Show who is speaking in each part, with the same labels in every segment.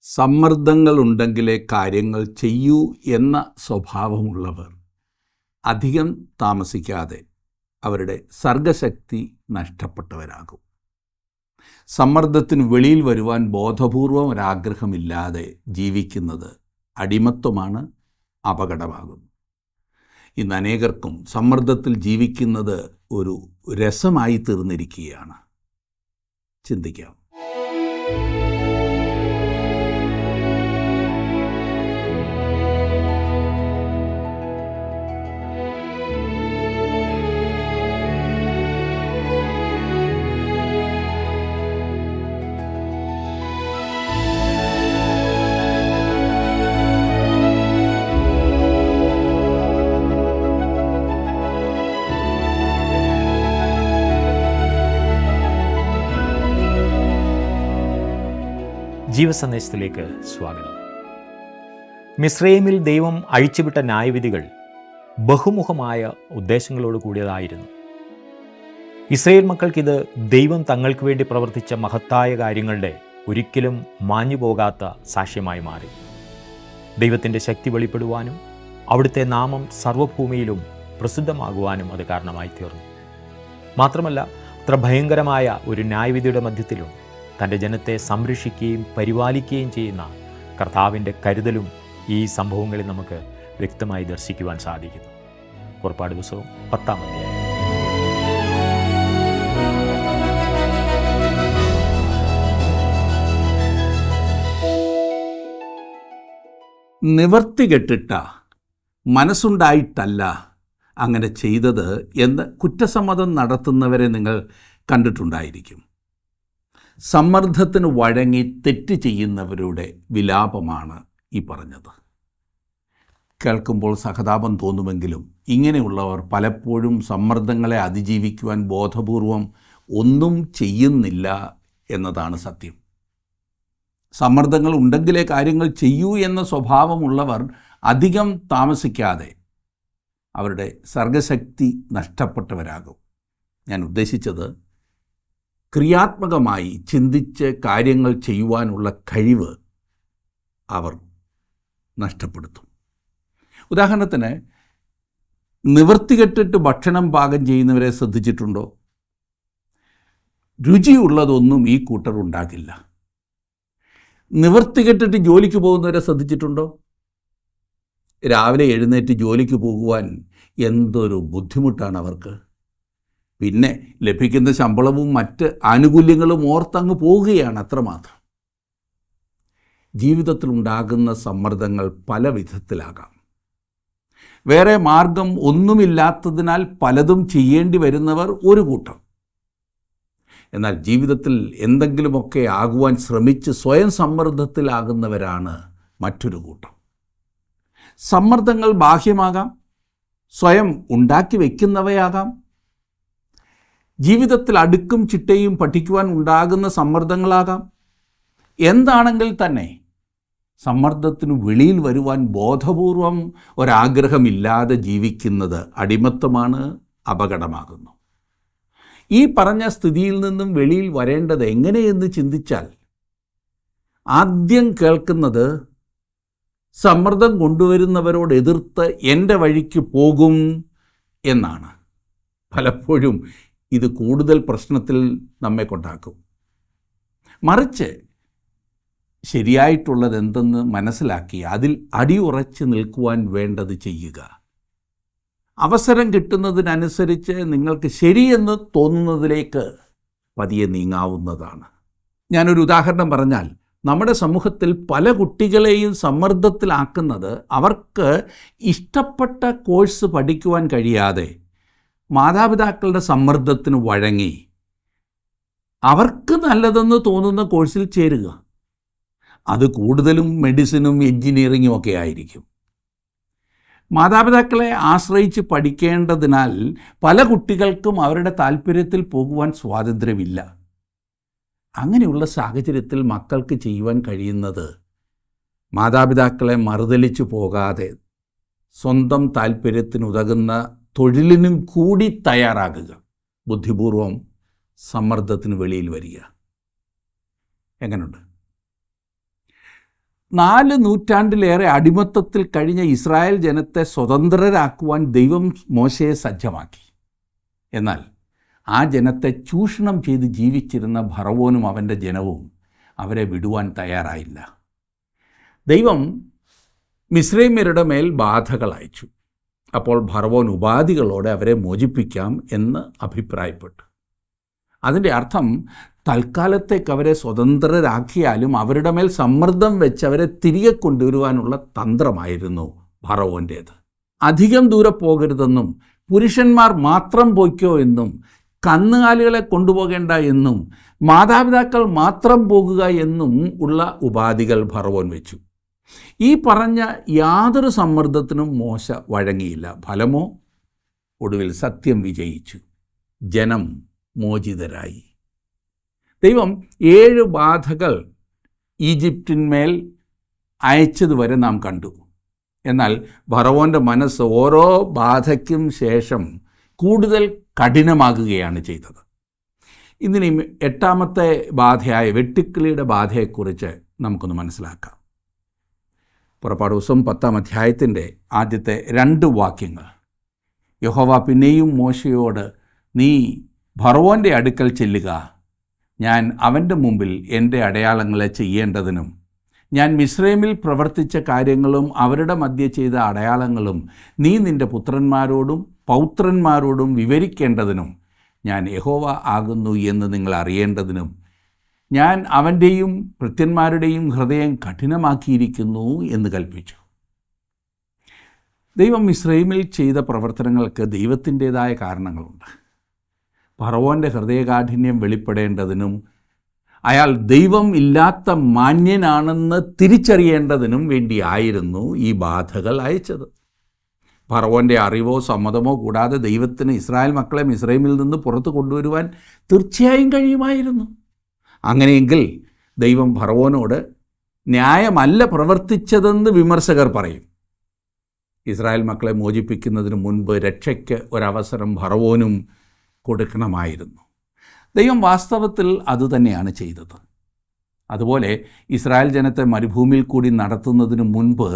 Speaker 1: സമ്മർദ്ദങ്ങളുണ്ടെങ്കിലേ കാര്യങ്ങൾ ചെയ്യൂ എന്ന സ്വഭാവമുള്ളവർ അധികം താമസിക്കാതെ അവരുടെ സർഗശക്തി നഷ്ടപ്പെട്ടവരാകും. സമ്മർദ്ദത്തിന് വെളിയിൽ വരുവാൻ ബോധപൂർവം ഒരാഗ്രഹമില്ലാതെ ജീവിക്കുന്നത് അടിമത്വമാണ്, അപകടമാകുന്നു. ഇന്ന് അനേകർക്കും സമ്മർദ്ദത്തിൽ ജീവിക്കുന്നത് ഒരു രസമായി തീർന്നിരിക്കുകയാണ്. ചിന്തിക്കാം.
Speaker 2: ജീവസന്ദേശത്തിലേക്ക് സ്വാഗതം. മിസ്രൈമിൽ ദൈവം അഴിച്ചുവിട്ട ന്യായവിധികൾ ബഹുമുഖമായ ഉദ്ദേശങ്ങളോട് കൂടിയതായിരുന്നു. ഇസ്രായേൽ മക്കൾക്കിത് ദൈവം തങ്ങൾക്ക് വേണ്ടി പ്രവർത്തിച്ച മഹത്തായ കാര്യങ്ങളുടെ ഒരിക്കലും മാഞ്ഞുപോകാത്ത സാക്ഷ്യമായി മാറി. ദൈവത്തിൻ്റെ ശക്തി വെളിപ്പെടുവാനും അവിടുത്തെ നാമം സർവ്വഭൂമിയിലും പ്രസിദ്ധമാകുവാനും അത് കാരണമായി തീർന്നു. മാത്രമല്ല, അത്ര ഭയങ്കരമായ ഒരു ന്യായവിധിയുടെ മധ്യത്തിലും തൻ്റെ ജനത്തെ സംരക്ഷിക്കുകയും പരിപാലിക്കുകയും ചെയ്യുന്ന കർത്താവിൻ്റെ കരുതലും ഈ സംഭവങ്ങളിൽ നമുക്ക് വ്യക്തമായി ദർശിക്കുവാൻ സാധിക്കുന്നു. പുറപ്പാട് പുസ്തകം 10-ാം അധ്യായം.
Speaker 1: നിവർത്തി കെട്ടിട്ട മനസ്സുണ്ടായിട്ടല്ല അങ്ങനെ ചെയ്തത് എന്ന് കുറ്റസമ്മതം നടത്തുന്നവരെ നിങ്ങൾ കണ്ടിട്ടുണ്ടായിരിക്കും. സമ്മർദ്ദത്തിന് വഴങ്ങി തെറ്റ് ചെയ്യുന്നവരുടെ വിലാപമാണ് ഈ പറഞ്ഞത്. കേൾക്കുമ്പോൾ സഹതാപം തോന്നുമെങ്കിലും ഇങ്ങനെയുള്ളവർ പലപ്പോഴും സമ്മർദ്ദങ്ങളെ അതിജീവിക്കുവാൻ ബോധപൂർവം ഒന്നും ചെയ്യുന്നില്ല എന്നതാണ് സത്യം. സമ്മർദ്ദങ്ങൾ ഉണ്ടെങ്കിലേ കാര്യങ്ങൾ ചെയ്യൂ എന്ന സ്വഭാവമുള്ളവർ അധികം താമസിക്കാതെ അവരുടെ സർഗശക്തി നഷ്ടപ്പെട്ടവരാകും. ഞാൻ ഉദ്ദേശിച്ചത് ക്രിയാത്മകമായി ചിന്തിച്ച് കാര്യങ്ങൾ ചെയ്യുവാനുള്ള കഴിവ് അവർ നഷ്ടപ്പെടുത്തും. ഉദാഹരണത്തിന്, നിവർത്തികെട്ടിട്ട് ഭക്ഷണം പാകം ചെയ്യുന്നവരെ ശ്രദ്ധിച്ചിട്ടുണ്ടോ? രുചിയുള്ളതൊന്നും ഈ കൂട്ടർ ഉണ്ടാക്കില്ല. നിവർത്തികെട്ടിട്ട് ജോലിക്ക് പോകുന്നവരെ ശ്രദ്ധിച്ചിട്ടുണ്ടോ? രാവിലെ എഴുന്നേറ്റ് ജോലിക്ക് പോകുവാൻ എന്തൊരു ബുദ്ധിമുട്ടാണ് അവർക്ക്. പിന്നെ ലഭിക്കുന്ന ശമ്പളവും മറ്റ് ആനുകൂല്യങ്ങളും ഓർത്തങ്ങ് പോവുകയാണ്, അത്രമാത്രം. ജീവിതത്തിലുണ്ടാകുന്ന സമ്മർദ്ദങ്ങൾ പല വിധത്തിലാകാം. വേറെ മാർഗം ഒന്നുമില്ലാത്തതിനാൽ പലതും ചെയ്യേണ്ടി വരുന്നവർ ഒരു കൂട്ടം. എന്നാൽ ജീവിതത്തിൽ എന്തെങ്കിലുമൊക്കെ ആകുവാൻ ശ്രമിച്ച് സ്വയം സമ്മർദ്ദത്തിലാകുന്നവരാണ് മറ്റൊരു കൂട്ടം. സമ്മർദ്ദങ്ങൾ ബാഹ്യമാകാം, സ്വയം ഉണ്ടാക്കി വയ്ക്കുന്നവയാകാം. ജീവിതത്തിൽ അടുക്കും ചിട്ടയും പഠിക്കുവാൻ ഉണ്ടാകുന്ന സമ്മർദ്ദങ്ങളാകാം. എന്താണെങ്കിൽ തന്നെ സമ്മർദ്ദത്തിന് വെളിയിൽ വരുവാൻ ബോധപൂർവം ഒരാഗ്രഹമില്ലാതെ ജീവിക്കുന്നത് അടിമത്തമാണ്, അപകടമാകുന്നു. ഈ പറഞ്ഞ സ്ഥിതിയിൽ നിന്നും വെളിയിൽ വരേണ്ടത് എങ്ങനെയെന്ന് ചിന്തിച്ചാൽ ആദ്യം കേൾക്കുന്നത് സമ്മർദ്ദം കൊണ്ടുവരുന്നവരോട് എതിർത്ത് എൻ്റെ വഴിക്ക് പോകും എന്നാണ്. പലപ്പോഴും ഇത് കൂടുതൽ പ്രശ്നത്തിൽ നമ്മെ കൊണ്ടാക്കും. മറിച്ച് ശരിയായിട്ടുള്ളത് എന്തെന്ന് മനസ്സിലാക്കി അതിൽ അടിയുറച്ച് നിൽക്കുവാൻ വേണ്ടത് ചെയ്യുക. അവസരം കിട്ടുന്നതിനനുസരിച്ച് നിങ്ങൾക്ക് ശരിയെന്ന് തോന്നുന്നതിലേക്ക് പതിയെ നീങ്ങാവുന്നതാണ്. ഞാനൊരു ഉദാഹരണം പറഞ്ഞാൽ, നമ്മുടെ സമൂഹത്തിൽ പല കുട്ടികളെയും സമ്മർദ്ദത്തിലാക്കുന്നത് അവർക്ക് ഇഷ്ടപ്പെട്ട കോഴ്സ് പഠിക്കുവാൻ കഴിയാതെ മാതാപിതാക്കളുടെ സമ്മർദ്ദത്തിന് വഴങ്ങി അവർക്ക് നല്ലതെന്ന് തോന്നുന്ന കോഴ്സിൽ ചേരുക. അത് കൂടുതലും മെഡിസിനും എൻജിനീയറിങ്ങും ഒക്കെ ആയിരിക്കും. മാതാപിതാക്കളെ ആശ്രയിച്ച് പഠിക്കേണ്ടതിനാൽ പല കുട്ടികൾക്കും അവരുടെ താല്പര്യത്തിൽ പോകുവാൻ സ്വാതന്ത്ര്യമില്ല. അങ്ങനെയുള്ള സാഹചര്യത്തിൽ മക്കൾക്ക് ചെയ്യുവാൻ കഴിയുന്നത് മാതാപിതാക്കളെ മറുതലിച്ചു പോകാതെ സ്വന്തം താല്പര്യത്തിനുതകുന്ന തൊഴിലിനും കൂടി തയ്യാറാകുക, ബുദ്ധിപൂർവം സമ്മർദ്ദത്തിന് വെളിയിൽ വരിക. എങ്ങനെയുണ്ട്? 4 നൂറ്റാണ്ടിലേറെ അടിമത്തത്തിൽ കഴിഞ്ഞ ഇസ്രായേൽ ജനത്തെ സ്വതന്ത്രരാക്കുവാൻ ദൈവം മോശയെ സജ്ജമാക്കി. എന്നാൽ ആ ജനത്തെ ചൂഷണം ചെയ്ത് ജീവിച്ചിരുന്ന ഫറവോനും അവൻ്റെ ജനവും അവരെ വിടുവാൻ തയ്യാറായില്ല. ദൈവം മിസ്രൈമ്യരുടെ മേൽ ബാധകൾ അയച്ചു. അപ്പോൾ ഫറവോൻ ഉപാധികളോടെ അവരെ മോചിപ്പിക്കാം എന്ന് അഭിപ്രായപ്പെട്ടു. അതിൻ്റെ അർത്ഥം തൽക്കാലത്തേക്ക് അവരെ സ്വതന്ത്രരാക്കിയാലും അവരുടെ മേൽ സമ്മർദ്ദം വെച്ച് അവരെ തിരികെ കൊണ്ടുവരുവാനുള്ള തന്ത്രമായിരുന്നു ഫറവോൻ്റേത്. അധികം ദൂരെ പോകരുതെന്നും പുരുഷന്മാർ മാത്രം പോയിക്കോ എന്നും കന്നുകാലികളെ കൊണ്ടുപോകേണ്ട എന്നും മാതാപിതാക്കൾ മാത്രം പോകുക എന്നും ഉള്ള ഉപാധികൾ ഫറവോൻ വെച്ചു. ഈ പറഞ്ഞ യാതൊരു സമ്മർദ്ദത്തിനും മോശ വഴങ്ങിയില്ല. ഫലമോ ഒടുവിൽ സത്യം വിജയിച്ചു. ജനം മോചിതരായി. ദൈവം 7 ബാധകൾ ഈജിപ്തിന്മേൽ അയച്ചതുവരെ നാം കണ്ടു. എന്നാൽ ഫറവോൻ്റെ മനസ്സ് ഓരോ ബാധയ്ക്കും ശേഷം കൂടുതൽ കഠിനമാകുകയാണ് ചെയ്തത്. ഇതിനി 8ാമത്തെ ബാധയായ വെട്ടുക്കിളിയുടെ ബാധയെക്കുറിച്ച് നമുക്കൊന്ന് മനസ്സിലാക്കാം. പുറപ്പാട് പുസ്തകം 10-ാം അധ്യായത്തിൻ്റെ ആദ്യത്തെ 2 വാക്യങ്ങൾ. യഹോവ പിന്നെയും മോശയോട്, നീ ഫറവോൻ്റെ അടുക്കൽ ചെല്ലുക, ഞാൻ അവൻ്റെ മുമ്പിൽ എൻ്റെ അടയാളങ്ങളെ ചെയ്യേണ്ടതിനും ഞാൻ മിസ്രൈമിൽ പ്രവർത്തിച്ച കാര്യങ്ങളും അവരുടെ മധ്യേ ചെയ്ത അടയാളങ്ങളും നീ നിൻ്റെ പുത്രന്മാരോടും പൗത്രന്മാരോടും വിവരിക്കേണ്ടതിനും ഞാൻ യഹോവ ആകുന്നു എന്ന് നിങ്ങൾ അറിയേണ്ടതിനും ഞാൻ അവൻ്റെയും ഭൃത്യന്മാരുടെയും ഹൃദയം കഠിനമാക്കിയിരിക്കുന്നു എന്ന് കൽപ്പിച്ചു. ദൈവം മിസ്രൈമിൽ ചെയ്ത പ്രവർത്തനങ്ങൾക്ക് ദൈവത്തിൻ്റേതായ കാരണങ്ങളുണ്ട്. ഫറവോൻ്റെ ഹൃദയകാഠിന്യം വെളിപ്പെടേണ്ടതിനും അയാൾ ദൈവം ഇല്ലാത്ത മാന്യനാണെന്ന് തിരിച്ചറിയേണ്ടതിനും വേണ്ടിയായിരുന്നു ഈ ബാധകൾ അയച്ചത്. ഫറവോൻ്റെ അറിവോ സമ്മതമോ കൂടാതെ ദൈവത്തിന് ഇസ്രായേൽ മക്കളെ മിസ്രൈമിൽ നിന്ന് പുറത്തു കൊണ്ടുവരുവാൻ തീർച്ചയായും കഴിയുമായിരുന്നു. അങ്ങനെയെങ്കിൽ ദൈവം ഫറവോനോട് ന്യായമല്ല പ്രവർത്തിച്ചതെന്ന് വിമർശകർ പറയും. ഇസ്രായേൽ മക്കളെ മോചിപ്പിക്കുന്നതിന് മുൻപ് രക്ഷയ്ക്ക് ഒരവസരം ഫറവോനും കൊടുക്കണമായിരുന്നു. ദൈവം വാസ്തവത്തിൽ അതുതന്നെയാണ് ചെയ്തത്. അതുപോലെ ഇസ്രായേൽ ജനത്തെ മരുഭൂമിയിൽ കൂടി നടത്തുന്നതിന് മുൻപ്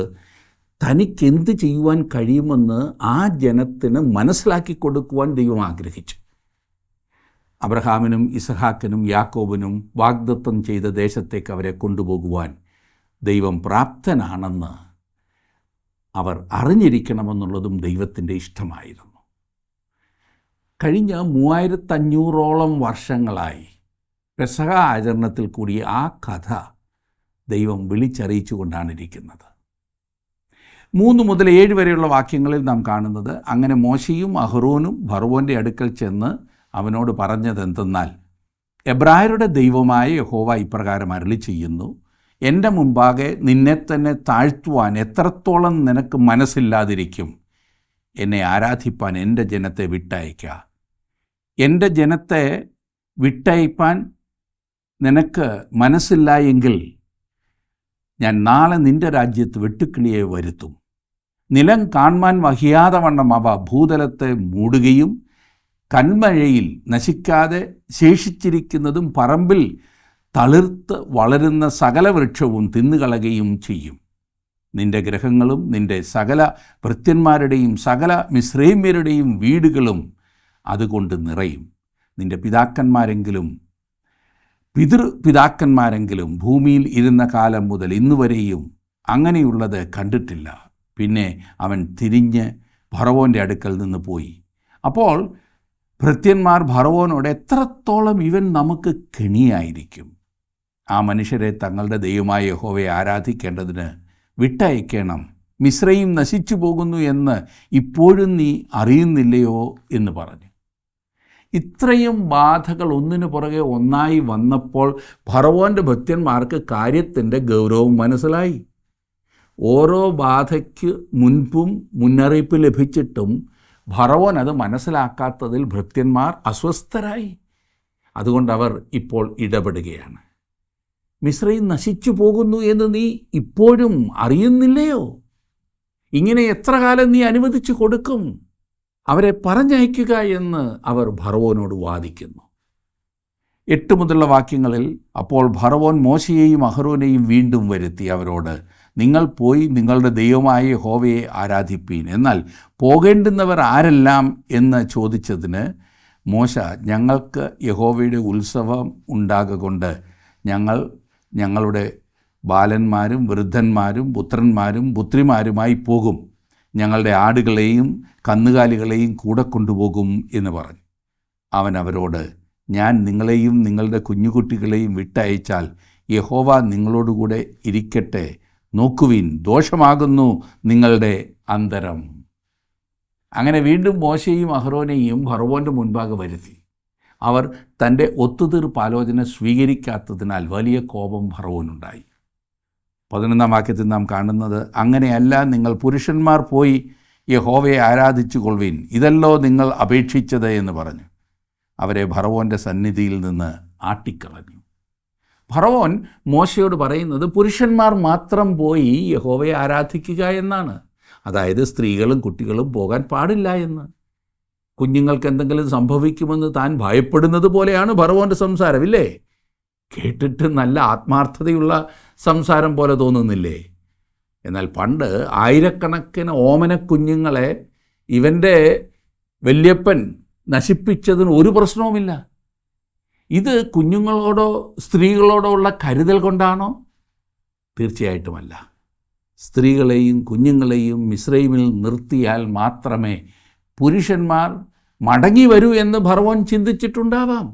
Speaker 1: തനിക്കെന്ത് ചെയ്യുവാൻ കഴിയുമെന്ന് ആ ജനത്തിന് മനസ്സിലാക്കി കൊടുക്കുവാൻ ദൈവം ആഗ്രഹിച്ചു. അബ്രഹാമിനും ഇസഹാക്കിനും യാക്കോബിനും വാഗ്ദത്തം ചെയ്ത ദേശത്തേക്ക് അവരെ കൊണ്ടുപോകുവാൻ ദൈവം പ്രാപ്തനാണെന്ന് അവർ അറിഞ്ഞിരിക്കണമെന്നുള്ളതും ദൈവത്തിൻ്റെ ഇഷ്ടമായിരുന്നു. കഴിഞ്ഞ 3500ഓളം വർഷങ്ങളായി പെസഹ ആചരണത്തിൽ കൂടി ആ കഥ ദൈവം വിളിച്ചറിയിച്ചു കൊണ്ടാണ് ഇരിക്കുന്നത്. 3 മുതൽ 7 വരെയുള്ള വാക്യങ്ങളിൽ നാം കാണുന്നത്, അങ്ങനെ മോശയും അഹ്റോനും ഫറവോൻ്റെ അടുക്കൽ ചെന്ന് അവനോട് പറഞ്ഞതെന്തെന്നാൽ, എബ്രായരുടെ ദൈവമായ യഹോവ ഇപ്രകാരം അരുളി ചെയ്യുന്നു, എൻ്റെ മുമ്പാകെ നിന്നെ തന്നെ താഴ്ത്തുവാൻ എത്രത്തോളം നിനക്ക് മനസ്സില്ലാതിരിക്കും? എന്നെ ആരാധിപ്പാൻ എൻ്റെ ജനത്തെ വിട്ടയക്കുക. എൻ്റെ ജനത്തെ വിട്ടയപ്പാൻ നിനക്ക് മനസ്സില്ല എങ്കിൽ ഞാൻ നാളെ നിൻ്റെ രാജ്യത്ത് വെട്ടുക്കിളിയെ വരുത്തും. നിലം കാൺമാൻ വഹിയാതെ വണ്ണം അവ ഭൂതലത്തെ മൂടുകയും കന്മഴയിൽ നശിക്കാതെ ശേഷിച്ചിരിക്കുന്നതും പറമ്പിൽ തളിർത്ത് വളരുന്ന സകല വൃക്ഷവും തിന്നുകളയുകയും ചെയ്യും. നിൻ്റെ ഗൃഹങ്ങളും നിൻ്റെ സകല ഭൃത്യന്മാരുടെയും സകല മിസ്രൈമ്യരുടെയും വീടുകളും അതുകൊണ്ട് നിറയും. നിൻ്റെ പിതാക്കന്മാരെങ്കിലും പിതൃപിതാക്കന്മാരെങ്കിലും ഭൂമിയിൽ ഇരുന്ന കാലം മുതൽ ഇന്നുവരെയും അങ്ങനെയുള്ളത് കണ്ടിട്ടില്ല. പിന്നെ അവൻ തിരിഞ്ഞ് ഫറവോൻ്റെ അടുക്കൽ നിന്ന് പോയി. അപ്പോൾ ഭൃത്യന്മാർ ഫറവോനോട്, എത്രത്തോളം ഇവൻ നമുക്ക് കെണിയായിരിക്കും? ആ മനുഷ്യരെ തങ്ങളുടെ ദൈവമായ യഹോവയെ ആരാധിക്കേണ്ടതിന് വിട്ടയക്കണം. മിസ്രയീം നശിച്ചു പോകുന്നു എന്ന് ഇപ്പോഴും നീ അറിയുന്നില്ലയോ എന്ന് പറഞ്ഞു. ഇത്രയും ബാധകൾ ഒന്നിനു പുറകെ ഒന്നായി വന്നപ്പോൾ ഫറവോൻ്റെ ഭൃത്യന്മാർക്ക് കാര്യത്തിൻ്റെ ഗൗരവം മനസ്സിലായി. ഓരോ ബാധയ്ക്ക് മുൻപും മുന്നറിയിപ്പ് ലഭിച്ചിട്ടും ഫറവോൻ അത് മനസ്സിലാക്കാത്തതിൽ ഭൃത്യന്മാർ അസ്വസ്ഥരായി. അതുകൊണ്ടവർ ഇപ്പോൾ ഇടപെടുകയാണ്. മിസ്രയീം നശിച്ചു പോകുന്നു എന്ന് നീ ഇപ്പോഴും അറിയുന്നില്ലയോ? ഇങ്ങനെ എത്ര കാലം നീ അനുവദിച്ചു കൊടുക്കും? അവരെ പറഞ്ഞയക്കുക എന്ന് അവർ ഫറവോനോട് വാദിക്കുന്നു. 8 മുതലുള്ള വാക്യങ്ങളിൽ, അപ്പോൾ ഫറവോൻ മോശയെയും അഹരോനെയും വീണ്ടും വരുത്തി അവരോട്, നിങ്ങൾ പോയി നിങ്ങളുടെ ദൈവമായ യഹോവയെ ആരാധിപ്പീൻ. എന്നാൽ പോകേണ്ടുന്നവർ ആരെല്ലാം എന്ന് ചോദിച്ചതിന് മോശ, ഞങ്ങൾക്ക് യഹോവയുടെ ഉത്സവം ഉണ്ടാകൊണ്ട് ഞങ്ങളുടെ ബാലന്മാരും വൃദ്ധന്മാരും പുത്രന്മാരും പുത്രിമാരുമായി പോകും, ഞങ്ങളുടെ ആടുകളെയും കന്നുകാലികളെയും കൂടെ കൊണ്ടുപോകും എന്ന് പറഞ്ഞു. അവൻ അവരോട്, ഞാൻ നിങ്ങളെയും നിങ്ങളുടെ കുഞ്ഞുകുട്ടികളെയും വിട്ടയച്ചാൽ യഹോവ നിങ്ങളോടുകൂടെ ഇരിക്കട്ടെ, നോക്കുവിൻ, ദോഷമാകുന്നു നിങ്ങളുടെ അന്തരം. അങ്ങനെ വീണ്ടും മോശയെയും അഹരോനെയും ഫറവോൻ്റെ മുൻപാകെ വരുത്തി. അവർ തൻ്റെ ഒത്തുതീർപ്പാലോചന സ്വീകരിക്കാത്തതിനാൽ വലിയ കോപം ഫറവോനുണ്ടായി. 11-ാം വാക്യത്തിൽ നാം കാണുന്നത്, അങ്ങനെയല്ല, നിങ്ങൾ പുരുഷന്മാർ പോയി യഹോവയെ ആരാധിച്ചു കൊള്ളുവിൻ, ഇതല്ലോ നിങ്ങൾ അപേക്ഷിച്ചത് എന്ന് പറഞ്ഞു അവരെ ഫറവോൻ്റെ സന്നിധിയിൽ നിന്ന് ആട്ടിക്കളഞ്ഞു. ഫറവോൻ മോശയോട് പറയുന്നത് പുരുഷന്മാർ മാത്രം പോയി യഹോവയെ ആരാധിക്കുക എന്നാണ്. അതായത് സ്ത്രീകളും കുട്ടികളും പോകാൻ പാടില്ല എന്ന്. കുഞ്ഞുങ്ങൾക്ക് എന്തെങ്കിലും സംഭവിക്കുമെന്ന് താൻ ഭയപ്പെടുന്നത് പോലെയാണ് ഫറവോൻ്റെ സംസാരം, ഇല്ലേ? കേട്ടിട്ട് നല്ല ആത്മാർത്ഥതയുള്ള സംസാരം പോലെ തോന്നുന്നില്ലേ? എന്നാൽ പണ്ട് ആയിരക്കണക്കിന് ഓമനക്കുഞ്ഞുങ്ങളെ ഇവൻ്റെ വല്യപ്പൻ നശിപ്പിച്ചതിന് ഒരു പ്രശ്നവുമില്ല. ഇത് കുഞ്ഞുങ്ങളോടോ സ്ത്രീകളോടോ ഉള്ള കരുതൽ കൊണ്ടാണോ? തീർച്ചയായിട്ടുമല്ല. സ്ത്രീകളെയും കുഞ്ഞുങ്ങളെയും മിസ്രൈമിൽ നിർത്തിയാൽ മാത്രമേ പുരുഷന്മാർ മടങ്ങി വരൂ എന്ന് ഫറവോൻ ചിന്തിച്ചിട്ടുണ്ടാവാം.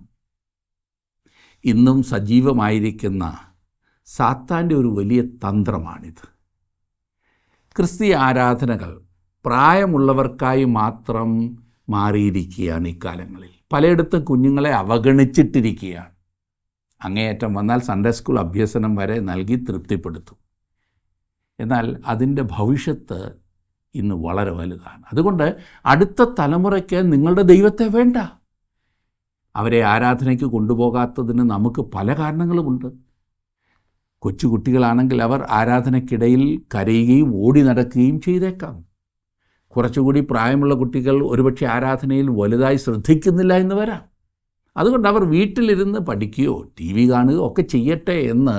Speaker 1: ഇന്നും സജീവമായിരിക്കുന്ന സാത്താൻ്റെ ഒരു വലിയ തന്ത്രമാണിത്. ക്രിസ്തീയ ആരാധനകൾ പ്രായമുള്ളവർക്കായി മാത്രം മാറിയിരിക്കുകയാണ് ഇക്കാലങ്ങളിൽ. പലയിടത്തും കുഞ്ഞുങ്ങളെ അവഗണിച്ചിട്ടിരിക്കുകയാണ്. അങ്ങേയറ്റം വന്നാൽ സൺഡേ സ്കൂൾ അഭ്യസനം വരെ നൽകി തൃപ്തിപ്പെടുത്തും. എന്നാൽ അതിൻ്റെ ഭവിഷ്യത്ത് ഇന്ന് വളരെ വലുതാണ്. അതുകൊണ്ട് അടുത്ത തലമുറയ്ക്ക് നിങ്ങളുടെ ദൈവത്തെ വേണ്ട. അവരെ ആരാധനയ്ക്ക് കൊണ്ടുപോകാത്തതിന് നമുക്ക് പല കാരണങ്ങളുമുണ്ട്. കൊച്ചുകുട്ടികളാണെങ്കിൽ അവർ ആരാധനയ്ക്കിടയിൽ കരയുകയും ഓടി നടക്കുകയും ചെയ്തേക്കാം. കുറച്ചുകൂടി പ്രായമുള്ള കുട്ടികൾ ഒരുപക്ഷെ ആരാധനയിൽ വലുതായി ശ്രദ്ധിക്കുന്നില്ല എന്ന് വരാം. അതുകൊണ്ട് അവർ വീട്ടിലിരുന്ന് പഠിക്കുകയോ TV കാണുകയോ ഒക്കെ ചെയ്യട്ടെ എന്ന്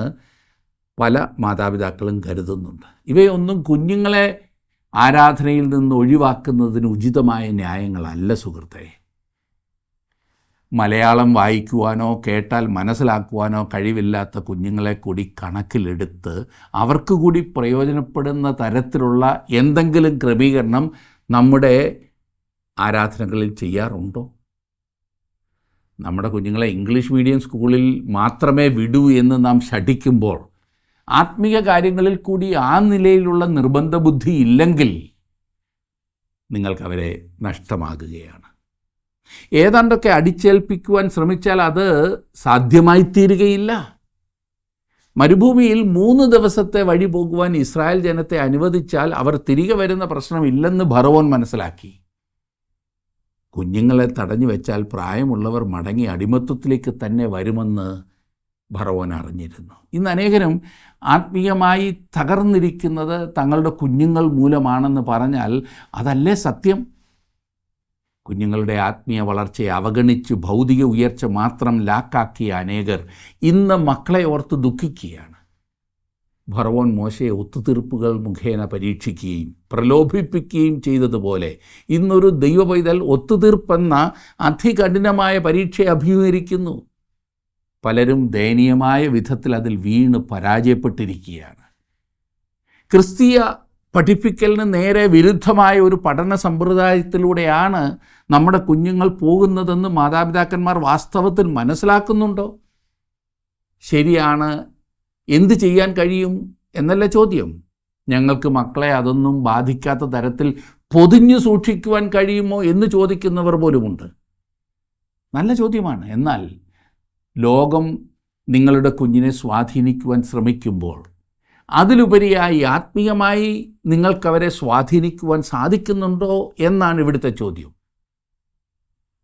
Speaker 1: പല മാതാപിതാക്കളും കരുതുന്നുണ്ട്. ഇവയൊന്നും കുഞ്ഞുങ്ങളെ ആരാധനയിൽ നിന്ന് ഒഴിവാക്കുന്നതിന് ഉചിതമായ ന്യായങ്ങളല്ല സുഹൃത്തേ. മലയാളം വായിക്കുവാനോ കേട്ടാൽ മനസ്സിലാക്കുവാനോ കഴിവില്ലാത്ത കുഞ്ഞുങ്ങളെ കൂടി കണക്കിലെടുത്ത് അവർക്ക് കൂടി പ്രയോജനപ്പെടുന്ന തരത്തിലുള്ള എന്തെങ്കിലും ക്രമീകരണം നമ്മുടെ ആരാധനകളിൽ ചെയ്യാറുണ്ടോ? നമ്മുടെ കുഞ്ഞുങ്ങളെ ഇംഗ്ലീഷ് മീഡിയം സ്കൂളിൽ മാത്രമേ വിടൂ എന്ന് നാം ശഠിക്കുമ്പോൾ ആത്മീയ കാര്യങ്ങളിൽ കൂടി ആ നിലയിലുള്ള നിർബന്ധ ബുദ്ധി ഇല്ലെങ്കിൽ നിങ്ങൾക്കവരെ നഷ്ടമാകുകയാണ്. ഏതാണ്ടൊക്കെ അടിച്ചേൽപ്പിക്കുവാൻ ശ്രമിച്ചാൽ അത് സാധ്യമായി തീരുകയില്ല. മരുഭൂമിയിൽ 3 ദിവസത്തെ വഴി പോകുവാൻ ഇസ്രായേൽ ജനത്തെ അനുവദിച്ചാൽ അവർ തിരികെ വരുന്ന പ്രശ്നമില്ലെന്ന് ഫറവോൻ മനസ്സിലാക്കി. കുഞ്ഞുങ്ങളെ തടഞ്ഞു വെച്ചാൽ പ്രായമുള്ളവർ മടങ്ങി അടിമത്വത്തിലേക്ക് തന്നെ വരുമെന്ന് ഫറവോൻ അറിഞ്ഞിരുന്നു. ഇന്ന് അനേകരും ആത്മീയമായി തകർന്നിരിക്കുന്നത് തങ്ങളുടെ കുഞ്ഞുങ്ങൾ മൂലമാണെന്ന് പറഞ്ഞാൽ അതല്ലേ സത്യം? കുഞ്ഞുങ്ങളുടെ ആത്മീയ വളർച്ചയെ അവഗണിച്ച് ഭൗതിക ഉയർച്ച മാത്രം ലാക്കാക്കിയ അനേകർ ഇന്ന് മക്കളെ ഓർത്ത് ദുഃഖിക്കുകയാണ്. ഫറവോൻ മോശയെ ഒത്തുതീർപ്പുകൾ മുഖേന പരീക്ഷിക്കുകയും പ്രലോഭിപ്പിക്കുകയും ചെയ്തതുപോലെ ഇന്നൊരു ദൈവപൈതൽ ഒത്തുതീർപ്പെന്ന അതികഠിനമായ പരീക്ഷയെ അഭിമുഖീകരിക്കുന്നു. പലരും ദയനീയമായ വിധത്തിൽ അതിൽ വീണ് പരാജയപ്പെട്ടിരിക്കുകയാണ്. ക്രിസ്തീയ പഠിപ്പിക്കലിന് നേരെ വിരുദ്ധമായ ഒരു പഠന സമ്പ്രദായത്തിലൂടെയാണ് നമ്മുടെ കുഞ്ഞുങ്ങൾ പോകുന്നതെന്ന് മാതാപിതാക്കന്മാർ വാസ്തവത്തിൽ മനസ്സിലാക്കുന്നുണ്ടോ? ശരിയാണ്, എന്ത് ചെയ്യാൻ കഴിയും എന്നല്ല ചോദ്യം. ഞങ്ങൾക്ക് മക്കളെ അതൊന്നും ബാധിക്കാത്ത തരത്തിൽ പൊതിഞ്ഞു സൂക്ഷിക്കുവാൻ കഴിയുമോ എന്ന് ചോദിക്കുന്നവർ പോലുമുണ്ട്. നല്ല ചോദ്യമാണ്. എന്നാൽ ലോകം നിങ്ങളുടെ കുഞ്ഞിനെ സ്വാധീനിക്കുവാൻ ശ്രമിക്കുമ്പോൾ അതിലുപരിയായി ആത്മീയമായി നിങ്ങൾക്കവരെ സ്വാധീനിക്കുവാൻ സാധിക്കുന്നുണ്ടോ എന്നാണ് ഇവിടുത്തെ ചോദ്യം.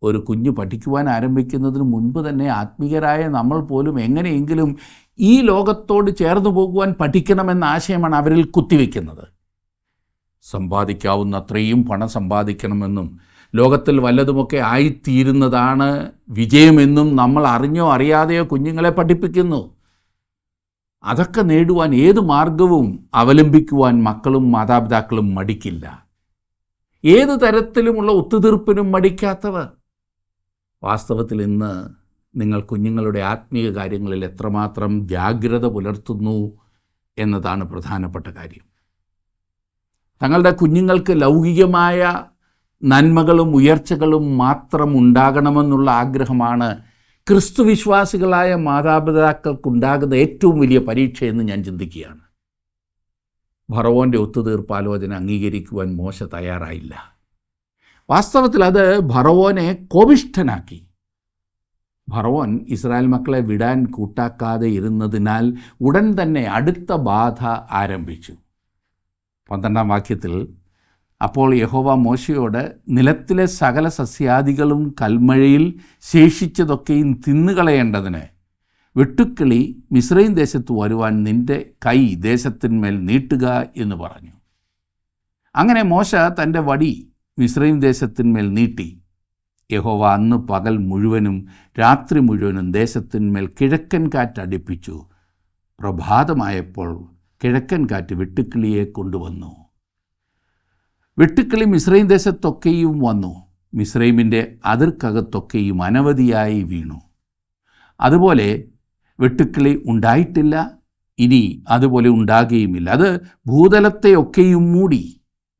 Speaker 1: ഒരു കുഞ്ഞ് പഠിക്കുവാൻ ആരംഭിക്കുന്നതിന് മുൻപ് തന്നെ ആത്മീയരായ നമ്മൾ പോലും എങ്ങനെയെങ്കിലും ഈ ലോകത്തോട് ചേർന്ന് പോകുവാൻ പഠിക്കണമെന്ന ആശയമാണ് അവരിൽ കുത്തിവെക്കുന്നത്. സമ്പാദിക്കാവുന്ന അത്രയും പണം സമ്പാദിക്കണമെന്നും ലോകത്തിൽ വല്ലതുമൊക്കെ ആയിത്തീരുന്നതാണ് വിജയമെന്നും നമ്മൾ അറിഞ്ഞോ അറിയാതെയോ കുഞ്ഞുങ്ങളെ പഠിപ്പിക്കുന്നു. അതൊക്കെ നേടുവാൻ ഏത് മാർഗവും അവലംബിക്കുവാൻ മക്കളും മാതാപിതാക്കളും മടിക്കില്ല. ഏത് തരത്തിലുമുള്ള ഒത്തുതീർപ്പിനും മടിക്കാത്തവർ. വാസ്തവത്തിൽ ഇന്ന് നിങ്ങൾ കുഞ്ഞുങ്ങളുടെ ആത്മീയ കാര്യങ്ങളിൽ എത്രമാത്രം ജാഗ്രത പുലർത്തുന്നു എന്നതാണ് പ്രധാനപ്പെട്ട കാര്യം. തങ്ങളുടെ കുഞ്ഞുങ്ങൾക്ക് ലൗകികമായ നന്മകളും ഉയർച്ചകളും മാത്രം ഉണ്ടാകണമെന്നുള്ള ആഗ്രഹമാണ് ക്രിസ്തുവിശ്വാസികളായ മാതാപിതാക്കൾക്കുണ്ടാകുന്ന ഏറ്റവും വലിയ പരീക്ഷയെന്ന് ഞാൻ ചിന്തിക്കുകയാണ്. ഫറവോൻ്റെ ഒത്തുതീർപ്പാലോചന അംഗീകരിക്കുവാൻ മോശ തയ്യാറായില്ല. വാസ്തവത്തിൽ അത് ഫറവോനെ കോപിഷ്ഠനാക്കി. ഫറവോൻ ഇസ്രായേൽ മക്കളെ വിടാൻ കൂട്ടാക്കാതെ ഇരുന്നതിനാൽ ഉടൻ തന്നെ അടുത്ത ബാധ ആരംഭിച്ചു. 12-ാം വാക്യത്തിൽ, അപ്പോൾ യഹോവ മോശയോട്, നിലത്തിലെ സകല സസ്യാദികളും കൽമഴയിൽ ശേഷിച്ചതൊക്കെയും തിന്നുകളയേണ്ടതിന് വെട്ടുക്കിളി മിസ്രയീം ദേശത്ത് വരുവാൻ നിൻ്റെ കൈ ദേശത്തിന്മേൽ നീട്ടുക എന്ന് പറഞ്ഞു. അങ്ങനെ മോശ തൻ്റെ വടി മിസ്രയീം ദേശത്തിന്മേൽ നീട്ടി. യഹോവ അന്ന് പകൽ മുഴുവനും രാത്രി മുഴുവനും ദേശത്തിന്മേൽ കിഴക്കൻ കാറ്റടിപ്പിച്ചു. പ്രഭാതമായപ്പോൾ കിഴക്കൻ കാറ്റ് വെട്ടുക്കിളിയെ കൊണ്ടുവന്നു. വെട്ടുക്കിളി മിസ്രയീം ദേശത്തൊക്കെയും വന്നു. മിസ്രയീമിൻ്റെ അതിർക്കകത്തൊക്കെയും അനവധിയായി വീണു. അതുപോലെ വെട്ടുക്കിളി ഉണ്ടായിട്ടില്ല, ഇനി അതുപോലെ ഉണ്ടാകുകയുമില്ല. അത് ഭൂതലത്തെയൊക്കെയും മൂടി.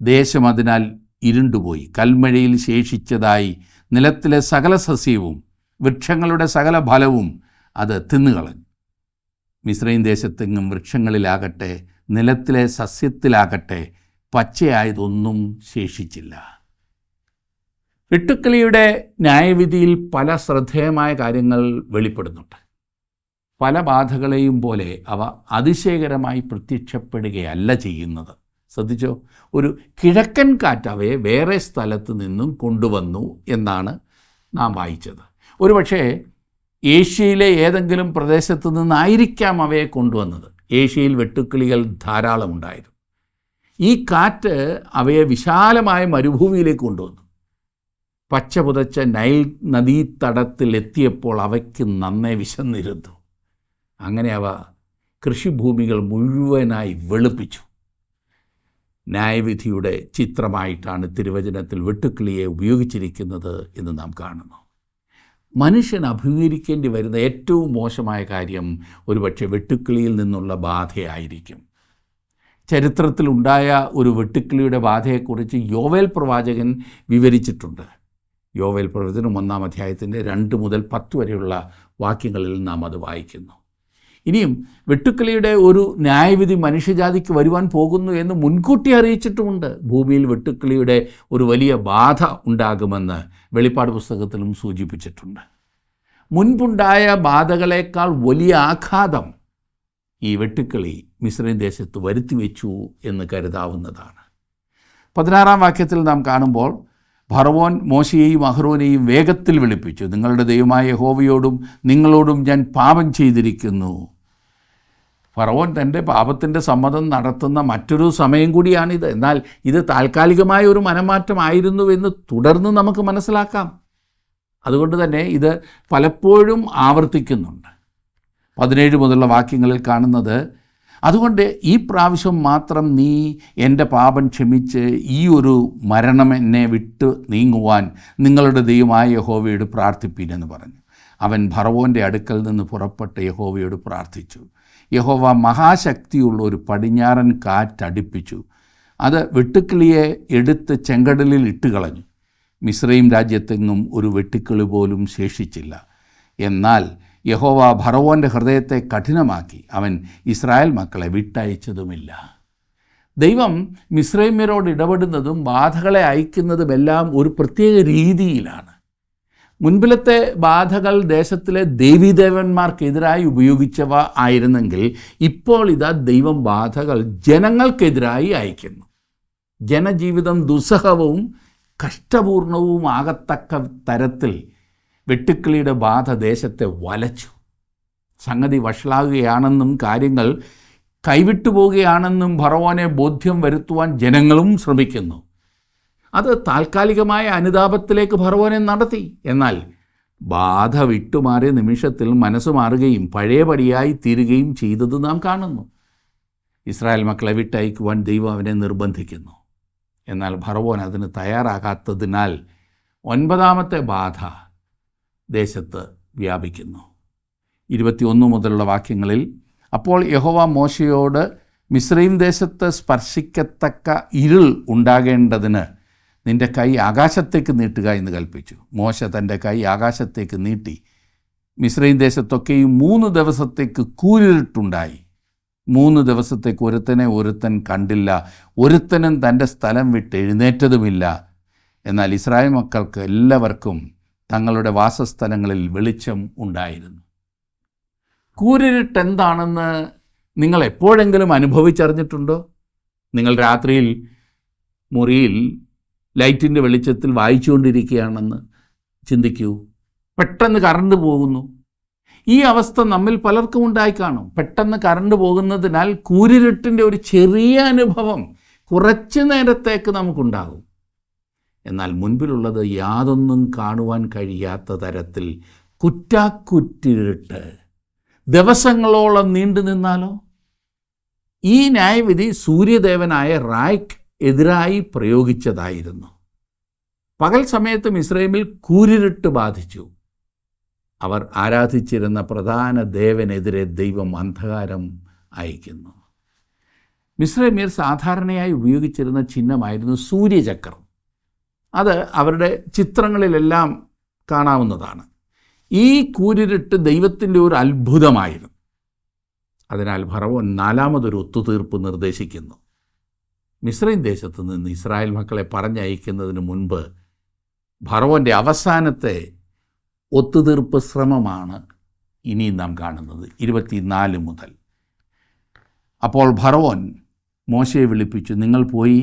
Speaker 1: ദേശം അതിനാൽ ഇരുണ്ടുപോയി. കൽമഴയിൽ ശേഷിച്ചതായി നിലത്തിലെ സകല സസ്യവും വൃക്ഷങ്ങളുടെ സകല ഫലവും അത് തിന്നുകളഞ്ഞു. മിസ്രയീം ദേശത്തെങ്ങും വൃക്ഷങ്ങളിലാകട്ടെ നിലത്തിലെ സസ്യത്തിലാകട്ടെ പച്ചയായതൊന്നും ശേഷിച്ചില്ല. വെട്ടുക്കിളിയുടെ ന്യായവിധിയിൽ പല ശ്രദ്ധേയമായ കാര്യങ്ങൾ വെളിപ്പെടുന്നുണ്ട്. പല ബാധകളെയും പോലെ അവ അതിശയകരമായി പ്രത്യക്ഷപ്പെടുകയല്ല ചെയ്യുന്നത്. ശ്രദ്ധിച്ചോ? ഒരു കിഴക്കൻ കാറ്റ് അവയെ വേറെ സ്ഥലത്ത് നിന്നും കൊണ്ടുവന്നു എന്നാണ് നാം വായിച്ചത്. ഒരുപക്ഷേ ഏഷ്യയിലെ ഏതെങ്കിലും പ്രദേശത്ത് നിന്നായിരിക്കാം അവയെ കൊണ്ടുവന്നത്. ഏഷ്യയിൽ വെട്ടുക്കിളികൾ ധാരാളം ഉണ്ടായിരുന്നു. ഈ കാറ്റ് അവയെ വിശാലമായ മരുഭൂമിയിലേക്ക് കൊണ്ടുവന്നു. പച്ച പുതച്ച നൈൽ നദീതടത്തിലെത്തിയപ്പോൾ അവയ്ക്ക് നന്നേ വിശന്നിരുന്നു. അങ്ങനെ അവ കൃഷിഭൂമികൾ മുഴുവനായി വെളുപ്പിച്ചു. ന്യായവിധിയുടെ ചിത്രമായിട്ടാണ് തിരുവചനത്തിൽ വെട്ടുക്കിളിയെ ഉപയോഗിച്ചിരിക്കുന്നത് എന്ന് നാം കാണുന്നു. മനുഷ്യൻ അഭിമുഖീകരിക്കേണ്ടി വരുന്ന ഏറ്റവും മോശമായ കാര്യം ഒരുപക്ഷെ വെട്ടുക്കിളിയിൽ നിന്നുള്ള ബാധയായിരിക്കും. ചരിത്രത്തിലുണ്ടായ ഒരു വെട്ടുക്കിളിയുടെ ബാധയെക്കുറിച്ച് യോവേൽ പ്രവാചകൻ വിവരിച്ചിട്ടുണ്ട്. യോവേൽ പ്രവചനം 1-ാം അധ്യായത്തിൻ്റെ 2 മുതൽ 10 വരെയുള്ള വാക്യങ്ങളിൽ നാം അത് വായിക്കുന്നു. ഇനിയും വെട്ടുക്കിളിയുടെ ഒരു ന്യായവിധി മനുഷ്യജാതിക്ക് വരുവാൻ പോകുന്നു എന്ന് മുൻകൂട്ടി അറിയിച്ചിട്ടുമുണ്ട്. ഭൂമിയിൽ വെട്ടുക്കിളിയുടെ ഒരു വലിയ ബാധ ഉണ്ടാകുമെന്ന് വെളിപ്പാട് പുസ്തകത്തിലും സൂചിപ്പിച്ചിട്ടുണ്ട്. മുൻപുണ്ടായ ബാധകളേക്കാൾ വലിയ ആഘാതം ഈ വെട്ടുക്കിളി മിസ്രയീം ദേശത്ത് വരുത്തിവെച്ചു എന്ന് കരുതാവുന്നതാണ്. 16-ാം വാക്യത്തിൽ നാം കാണുമ്പോൾ, ഫറവോൻ മോശയെയും അഹ്റോനെയും വേഗത്തിൽ വിളിപ്പിച്ചു. നിങ്ങളുടെ ദൈവമായ യഹോവയോടും നിങ്ങളോടും ഞാൻ പാപം ചെയ്തിരിക്കുന്നു. ഫറവോൻ തൻ്റെ പാപത്തിൻ്റെ സമ്മതം നടത്തുന്ന മറ്റൊരു സമയം കൂടിയാണിത്. എന്നാൽ ഇത് താൽക്കാലികമായ ഒരു മനംമാറ്റമായിരുന്നുവെന്ന് തുടർന്ന് നമുക്ക് മനസ്സിലാക്കാം. അതുകൊണ്ട് തന്നെ ഇത് പലപ്പോഴും ആവർത്തിക്കുന്നുണ്ട്. 17 മുതലുള്ള വാക്യങ്ങളിൽ കാണുന്നത്, അതുകൊണ്ട് ഈ പ്രാവശ്യം മാത്രം നീ എൻ്റെ പാപം ക്ഷമിച്ച് ഈ ഒരു മരണം എന്നെ വിട്ട് നീങ്ങുവാൻ നിങ്ങളുടെ ദൈവമായ യഹോവയോട് പ്രാർത്ഥിപ്പീനെന്ന് പറഞ്ഞു. അവൻ ഫറവോൻ്റെ അടുക്കൽ നിന്ന് പുറപ്പെട്ട് യഹോവയോട് പ്രാർത്ഥിച്ചു. യഹോവ മഹാശക്തിയുള്ള ഒരു പടിഞ്ഞാറൻ കാറ്റടിപ്പിച്ചു. അത് വെട്ടുക്കിളിയെ എടുത്ത് ചെങ്കടലിൽ ഇട്ടുകളഞ്ഞു. മിസ്രയീം രാജ്യത്തെങ്ങും ഒരു വെട്ടുക്കിളി പോലും ശേഷിച്ചില്ല. എന്നാൽ യഹോവ ഫറവോൻ്റെ ഹൃദയത്തെ കഠിനമാക്കി. അവൻ ഇസ്രായേൽ മക്കളെ വിട്ടയച്ചതുമില്ല. ദൈവം മിസ്രയീമ്യരോട് ഇടപെടുന്നതും ബാധകളെ അയക്കുന്നതുമെല്ലാം ഒരു പ്രത്യേക രീതിയിലാണ്. മുൻപിലത്തെ ബാധകൾ ദേശത്തിലെ ദേവീദേവന്മാർക്കെതിരായി ഉപയോഗിച്ചവ ആയിരുന്നെങ്കിൽ ഇപ്പോൾ ഇതാ ദൈവം ബാധകൾ ജനങ്ങൾക്കെതിരായി അയക്കുന്നു. ജനജീവിതം ദുസ്സഹവും കഷ്ടപൂർണവുമാകത്തക്ക തരത്തിൽ വെട്ടുക്കിളിയുടെ ബാധ ദേശത്തെ വലച്ചു. സംഗതി വഷളാകുകയാണെന്നും കാര്യങ്ങൾ കൈവിട്ടു പോവുകയാണെന്നും ഫറവോനെ ബോധ്യം വരുത്തുവാൻ ജനങ്ങളും ശ്രമിക്കുന്നു. അത് താൽക്കാലികമായ അനുതാപത്തിലേക്ക് ഫറവോനെ നടത്തി. എന്നാൽ ബാധ വിട്ടുമാറിയ നിമിഷത്തിൽ മനസ്സ് മാറുകയും പഴയപടിയായി തീരുകയും ചെയ്തത് നാം കാണുന്നു. ഇസ്രായേൽ മക്കളെ വിട്ടയക്കുവാൻ ദൈവം അവനെ നിർബന്ധിക്കുന്നു. എന്നാൽ ഫറവോൻ അതിന് തയ്യാറാകാത്തതിനാൽ 9ാമത്തെ ബാധ ദേശത്ത് വ്യാപിക്കുന്നു. 21 മുതലുള്ള വാക്യങ്ങളിൽ, അപ്പോൾ യഹോവ മോശയോട് മിസ്രയീം ദേശത്ത് സ്പർശിക്കത്തക്ക ഇരുൾ ഉണ്ടാകേണ്ടതിന് നിൻ്റെ കൈ ആകാശത്തേക്ക് നീട്ടുക എന്ന് കൽപ്പിച്ചു. മോശ തൻ്റെ കൈ ആകാശത്തേക്ക് നീട്ടി. മിസ്രയീം ദേശത്തൊക്കെയും 3 ദിവസത്തേക്ക് കൂരിരുട്ടുണ്ടായി. 3 ദിവസത്തേക്ക് ഒരുത്തൻ കണ്ടില്ല, ഒരുത്തനും തൻ്റെ സ്ഥലം വിട്ട് എഴുന്നേറ്റതുമില്ല. എന്നാൽ ഇസ്രായേൽ മക്കൾക്ക് എല്ലാവർക്കും തങ്ങളുടെ വാസസ്ഥലങ്ങളിൽ വെളിച്ചം ഉണ്ടായിരുന്നു. കൂരിരുട്ട് എന്താണെന്ന് നിങ്ങൾ എപ്പോഴെങ്കിലും അനുഭവിച്ചറിഞ്ഞിട്ടുണ്ടോ? നിങ്ങൾ രാത്രിയിൽ മുറിയിൽ ലൈറ്റിൻ്റെ വെളിച്ചത്തിൽ വായിച്ചുകൊണ്ടിരിക്കുകയാണെന്ന് ചിന്തിക്കൂ. പെട്ടെന്ന് കറണ്ട് പോകുന്നു. ഈ അവസ്ഥ നമ്മിൽ പലർക്കും ഉണ്ടായി കാണും. പെട്ടെന്ന് കറണ്ട് പോകുന്നതിനാൽ കൂരിരുട്ടിൻ്റെ ഒരു ചെറിയ അനുഭവം കുറച്ച് നേരത്തേക്ക് നമുക്കുണ്ടാകും. എന്നാൽ മുൻപിലുള്ളത് യാതൊന്നും കാണുവാൻ കഴിയാത്ത തരത്തിൽ കുറ്റാക്കുറ്റിരുട്ട് ദിവസങ്ങളോളം നീണ്ടു നിന്നാലോ? ഈ ന്യായവിധി സൂര്യദേവനായ റായ്ക്ക് എതിരായി പ്രയോഗിച്ചതായിരുന്നു. പകൽ സമയത്ത് മിസ്രയീമിൽ കൂരിരുട്ട് ബാധിച്ചു. അവർ ആരാധിച്ചിരുന്ന പ്രധാന ദേവനെതിരെ ദൈവം അന്ധകാരം അയക്കുന്നു. മിസ്രയീമ്യർ സാധാരണയായി ഉപയോഗിച്ചിരുന്ന ചിഹ്നമായിരുന്നു സൂര്യചക്രം. അത് അവരുടെ ചിത്രങ്ങളിലെല്ലാം കാണാവുന്നതാണ്. ഈ കൂരിരുട്ട് ദൈവത്തിൻ്റെ ഒരു അത്ഭുതമായിരുന്നു. അതിനാൽ ഫറവോൻ 4ാമതൊരു ഒത്തുതീർപ്പ് നിർദ്ദേശിക്കുന്നു. മിസ്രയീം ദേശത്ത് നിന്ന് ഇസ്രായേൽ മക്കളെ പറഞ്ഞയക്കുന്നതിന് മുൻപ് ഫറവോൻ്റെ അവസാനത്തെ ഒത്തുതീർപ്പ് ശ്രമമാണ് ഇനി നാം കാണുന്നത്. 24 മുതൽ. അപ്പോൾ ഫറവോൻ മോശയെ വിളിപ്പിച്ചു, നിങ്ങൾ പോയി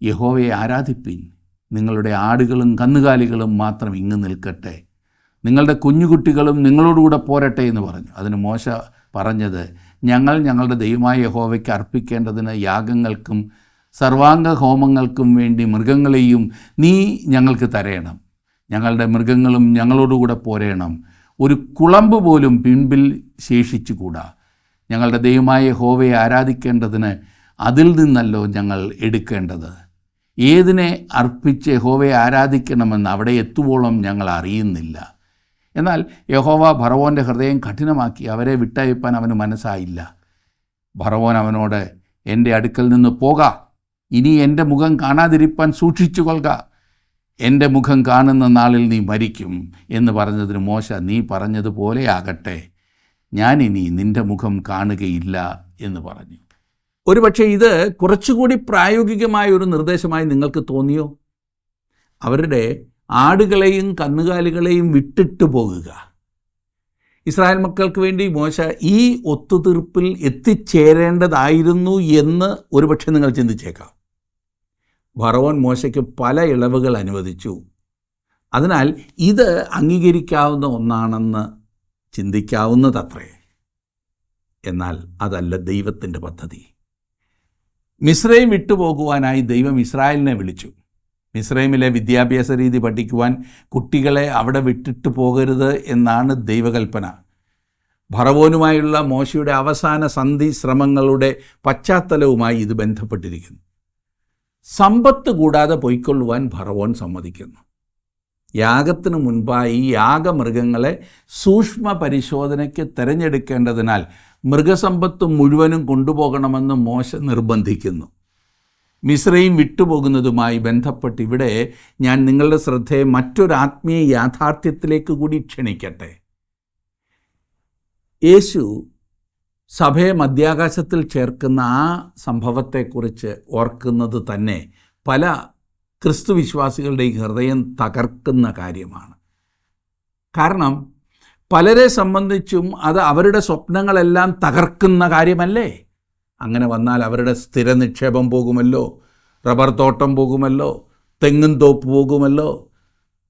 Speaker 1: യഹോവയെ ആരാധിപ്പിൻ. നിങ്ങളുടെ ആടുകളും കന്നുകാലികളും മാത്രം ഇങ്ങ് നിൽക്കട്ടെ. നിങ്ങളുടെ കുഞ്ഞുകുട്ടികളും നിങ്ങളോടുകൂടെ പോരട്ടെ എന്ന് പറഞ്ഞു. അതിന് മോശ പറഞ്ഞത്, ഞങ്ങൾ ഞങ്ങളുടെ ദൈവമായ യഹോവയ്ക്ക് അർപ്പിക്കേണ്ടതിന് യാഗങ്ങൾക്കും സർവാംഗ ഹോമങ്ങൾക്കും വേണ്ടി മൃഗങ്ങളെയും നീ ഞങ്ങൾക്ക് തരേണം. ഞങ്ങളുടെ മൃഗങ്ങളും ഞങ്ങളോടുകൂടെ പോരേണം. ഒരു കുളമ്പ് പോലും പിൻപിൽ ശേഷിച്ചുകൂടാ. ഞങ്ങളുടെ ദൈവമായ യഹോവയെ ആരാധിക്കേണ്ടതിന് അതിൽ നിന്നല്ലോ ഞങ്ങൾ എടുക്കേണ്ടത്. ഏതിനെ അർപ്പിച്ച് യഹോവയെ ആരാധിക്കണമെന്ന് അവിടെ എത്തുവോളം ഞങ്ങൾ അറിയുന്നില്ല. എന്നാൽ യഹോവ ഫറവോൻ്റെ ഹൃദയം കഠിനമാക്കി അവരെ വിട്ടയപ്പാൻ അവന് മനസ്സായില്ല. ഫറവോൻ അവനോട്, എൻ്റെ അടുക്കൽ നിന്ന് പോക, ഇനി എൻ്റെ മുഖം കാണാതിരിപ്പാൻ സൂക്ഷിച്ചു കൊള്ളുക. എൻ്റെ മുഖം കാണുന്ന നാളിൽ നീ മരിക്കും എന്ന് പറഞ്ഞതിന് മോശ, നീ പറഞ്ഞതുപോലെ ആകട്ടെ, ഞാനിനി നിൻ്റെ മുഖം കാണുകയില്ല എന്ന് പറഞ്ഞു. ഒരുപക്ഷെ ഇത് കുറച്ചുകൂടി പ്രായോഗികമായ ഒരു നിർദ്ദേശമായി നിങ്ങൾക്ക് തോന്നിയോ? അവരുടെ ആടുകളെയും കന്നുകാലികളെയും വിട്ടിട്ട് പോകുക. ഇസ്രായേൽ മക്കൾക്ക് വേണ്ടി മോശ ഈ ഒത്തുതീർപ്പിൽ എത്തിച്ചേരേണ്ടതായിരുന്നു എന്ന് ഒരുപക്ഷെ നിങ്ങൾ ചിന്തിച്ചേക്കാം. ഫറവോൻ മോശയ്ക്ക് പല ഇളവുകൾ അനുവദിച്ചു. അതിനാൽ ഇത് അംഗീകരിക്കാവുന്ന ഒന്നാണെന്ന് ചിന്തിക്കാവുന്നതത്രേ. എന്നാൽ അതല്ല ദൈവത്തിൻ്റെ പദ്ധതി. മിസ്രയീം വിട്ടുപോകുവാനായി ദൈവം ഇസ്രായേലിനെ വിളിച്ചു. മിസ്രയീമിലെ വിദ്യാഭ്യാസ രീതി പഠിക്കുവാൻ കുട്ടികളെ അവിടെ വിട്ടിട്ട് പോകരുത് എന്നാണ് ദൈവകൽപ്പന. ഫറവോനുമായുള്ള മോശയുടെ അവസാന സന്ധി ശ്രമങ്ങളുടെ പശ്ചാത്തലവുമായി ഇത് ബന്ധപ്പെട്ടിരിക്കുന്നു. സമ്പത്ത് കൂടാതെ പൊയ്ക്കൊള്ളുവാൻ ഫറവോൻ സമ്മതിക്കുന്നു. യാഗത്തിന് മുൻപായി യാഗമൃഗങ്ങളെ സൂക്ഷ്മ പരിശോധനയ്ക്ക് തിരഞ്ഞെടുക്കേണ്ടതിനാൽ മൃഗസമ്പത്ത് മുഴുവനും കൊണ്ടുപോകണമെന്ന് മോശ നിർബന്ധിക്കുന്നു. മിസ്രയീം വിട്ടുപോകുന്നതുമായി ബന്ധപ്പെട്ട് ഇവിടെ ഞാൻ നിങ്ങളുടെ ശ്രദ്ധയെ മറ്റൊരു ആത്മീയ യാഥാർത്ഥ്യത്തിലേക്ക് കൂടി ക്ഷണിക്കട്ടെ. യേശു സഭയെ മധ്യാകാശത്തിൽ ചേർക്കുന്ന ആ സംഭവത്തെക്കുറിച്ച് ഓർക്കുന്നത് തന്നെ പല ക്രിസ്തുവിശ്വാസികളുടെ ഹൃദയം തകർക്കുന്ന കാര്യമാണ്. കാരണം പലരെ സംബന്ധിച്ചും അത് അവരുടെ സ്വപ്നങ്ങളെല്ലാം തകർക്കുന്ന കാര്യമല്ലേ? അങ്ങനെ വന്നാൽ അവരുടെ സ്ഥിര നിക്ഷേപം പോകുമല്ലോ, റബ്ബർ തോട്ടം പോകുമല്ലോ, തെങ്ങും തോപ്പ് പോകുമല്ലോ,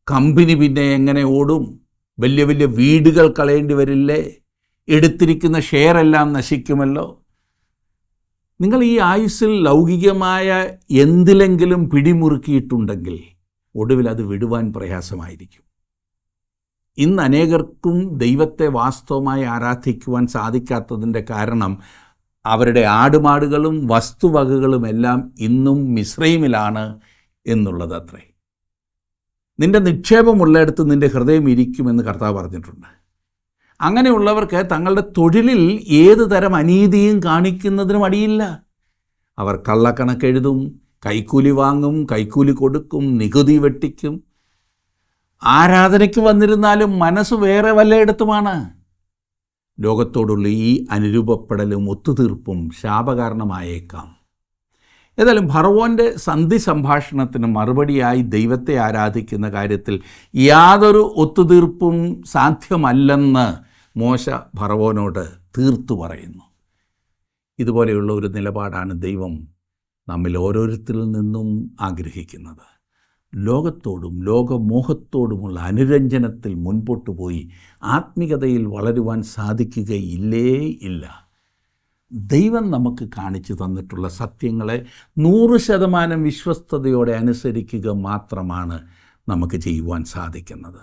Speaker 1: കമ്പനി പിന്നെ എങ്ങനെ ഓടും, വലിയ വലിയ വീടുകൾ കളയേണ്ടി വരില്ലേ, എടുത്തിരിക്കുന്ന ഷെയറെല്ലാം നശിക്കുമല്ലോ. നിങ്ങൾ ഈ ആയുസ്സിൽ ലൗകികമായ എന്തിലെങ്കിലും പിടിമുറുക്കിയിട്ടുണ്ടെങ്കിൽ ഒടുവിൽ അത് വിടുവാൻ പ്രയാസമായിരിക്കും. ഇന്ന് അനേകർക്കും ദൈവത്തെ വാസ്തവമായി ആരാധിക്കുവാൻ സാധിക്കാത്തതിൻ്റെ കാരണം അവരുടെ ആടുമാടുകളും വസ്തുവകകളും എല്ലാം ഇന്നും മിസ്രൈമിലാണ് എന്നുള്ളതത്രേ. നിൻ്റെ നിക്ഷേപമുള്ളിടത്ത് നിൻ്റെ ഹൃദയം ഇരിക്കുമെന്ന് കർത്താവ് പറഞ്ഞിട്ടുണ്ട്. അങ്ങനെയുള്ളവർക്ക് തങ്ങളുടെ തൊഴിലിൽ ഏത് തരം അനീതിയും കാണിക്കുന്നതിന് മടിയില്ല. അവർ കള്ളക്കണക്കെഴുതും, കൈക്കൂലി വാങ്ങും, കൈക്കൂലി കൊടുക്കും, നികുതി വെട്ടിക്കും. ആരാധനയ്ക്ക് വന്നിരുന്നാലും മനസ്സ് വേറെ വല്ലയിടത്തുമാണ്. ലോകത്തോടുള്ള ഈ അനുരൂപപ്പെടലും ഒത്തുതീർപ്പും ശാപകാരണമായേക്കാം. ഏതായാലും ഫറവോൻ്റെ സന്ധി സംഭാഷണത്തിന് മറുപടിയായി ദൈവത്തെ ആരാധിക്കുന്ന കാര്യത്തിൽ യാതൊരു ഒത്തുതീർപ്പും സാധ്യമല്ലെന്ന് മോശ ഫറവോനോട് തീർത്തു പറയുന്നു. ഇതുപോലെയുള്ള ഒരു നിലപാടാണ് ദൈവം നമ്മിൽ ഓരോരുത്തരിൽ നിന്നും ആഗ്രഹിക്കുന്നത്. ലോകത്തോടും ലോകമോഹത്തോടുമുള്ള അനുരഞ്ജനത്തിൽ മുൻപോട്ട് പോയി ആത്മീയതയിൽ വളരുവാൻ സാധിക്കുകയില്ലേ ഇല്ല. ദൈവം നമുക്ക് കാണിച്ചു തന്നിട്ടുള്ള സത്യങ്ങളെ 100% വിശ്വസ്തയോടെ അനുസരിക്കുക മാത്രമാണ് നമുക്ക് ചെയ്യുവാൻ സാധിക്കുന്നത്.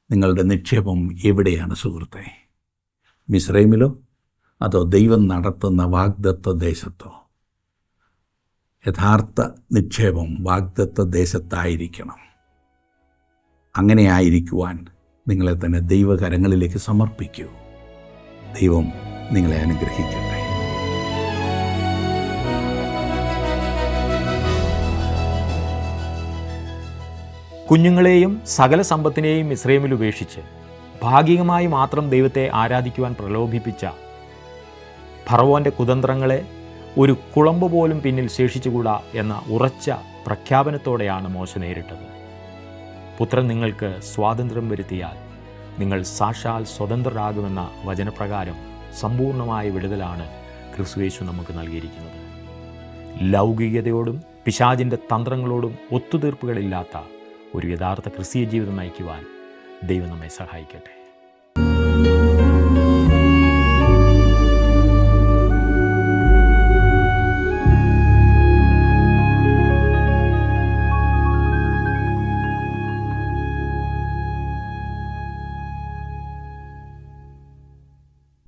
Speaker 1: നിങ്ങളുടെ നിക്ഷേപം എവിടെയാണ് സുഹൃത്തെ? മിസ്രൈമിലോ അതോ ദൈവം നടത്തുന്ന വാഗ്ദത്ത ദേശത്തോ? യഥാർത്ഥ നിക്ഷേപം വാഗ്ദത്ത ദേശത്തായിരിക്കണം. അങ്ങനെ ആയിരിക്കുവാൻ നിങ്ങളെ തന്നെ ദൈവകരങ്ങളിലേക്ക് സമർപ്പിക്കൂ. ദൈവം നിങ്ങളെ അനുഗ്രഹിക്കട്ടെ.
Speaker 2: കുഞ്ഞുങ്ങളെയും സകല സമ്പത്തിനെയും മിസ്രൈമിൽ ഉപേക്ഷിച്ച് ഭാഗികമായി മാത്രം ദൈവത്തെ ആരാധിക്കുവാൻ പ്രലോഭിപ്പിച്ച ഫറവോൻ്റെ കുതന്ത്രങ്ങളെ ഒരു കുളമ്പ് പോലും പിന്നിൽ ശേഷിച്ചുകൂടാ എന്ന ഉറച്ച പ്രഖ്യാപനത്തോടെയാണ് മോശ നേരിട്ടത്. പുത്രൻ നിങ്ങൾക്ക് സ്വാതന്ത്ര്യം വരുത്തിയാൽ നിങ്ങൾ സാക്ഷാൽ സ്വതന്ത്രരാകുമെന്ന വചനപ്രകാരം സമ്പൂർണ്ണമായ വിടുതലാണ് ക്രിസ്തുയേശു നമുക്ക് നൽകിയിരിക്കുന്നത്. ലൗകികതയോടും പിശാചിൻ്റെ തന്ത്രങ്ങളോടും ഒത്തുതീർപ്പുകളില്ലാത്ത ഒരു യഥാർത്ഥ ക്രിസ്തീയ ജീവിതം നയിക്കുവാൻ ദൈവം നമ്മെ സഹായിക്കട്ടെ.